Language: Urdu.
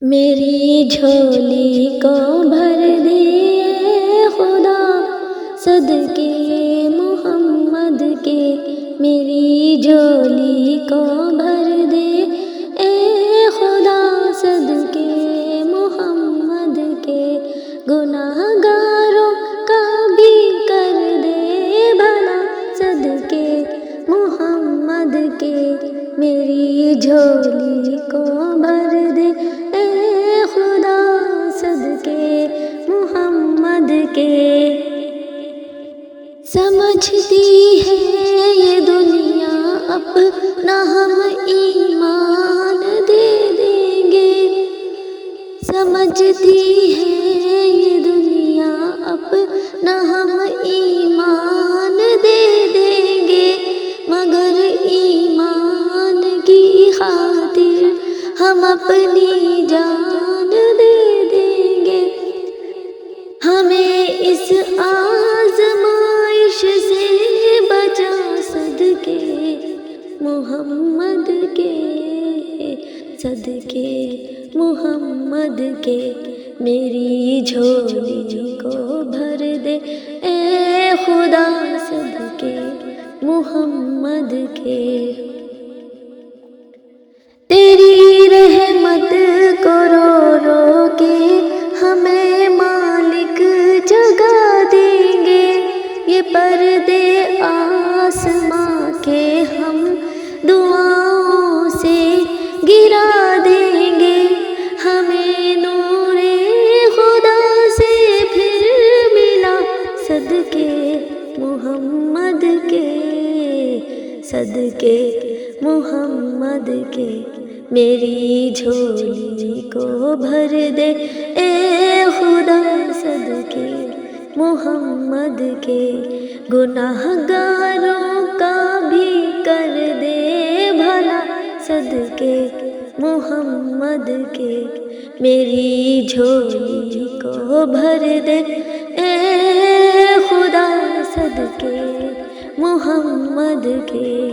میری جھولی کو بھر دے اے خدا، صدقے محمد کے۔ میری جھولی کو بھر دے اے خدا، صدقے محمد کے۔ گناہ گاروں کا بھی کر دے بھلا، صدقے محمد کے۔ میری جھولی کو بھر دے اے خدا، صدقے محمد کے۔ سمجھتی ہے یہ دنیا اپنا ہم ایمان دے دیں گے، سمجھتی ہے یہ دنیا اپنا ہم ایمان دے دیں گے، مگر ایمان کی خاطر ہم اپنی جان دے دیں گے۔ ہمیں اس آزمائش سے بچا، صدقے محمد کے، صدقے محمد کے۔ میری جھولی کو بھر دے اے خدا، صدقے محمد کے۔ تیری رحمت کو رو رو کے ہمیں مالک جگا دیں گے، یہ پردے آسماں کے ہم دعاؤں سے گرا دیں گے۔ ہمیں نور خدا سے پھر ملا، صدقے محمد کے، صدقے محمد کے۔ میری جھولی کو بھر دے اے خدا، صدقے محمد کے۔ گناہ گاروں کا بھی کر دے بھلا، صدقے محمد کے۔ میری جھولی کو بھر دے اے خدا، صدقے محمد کے۔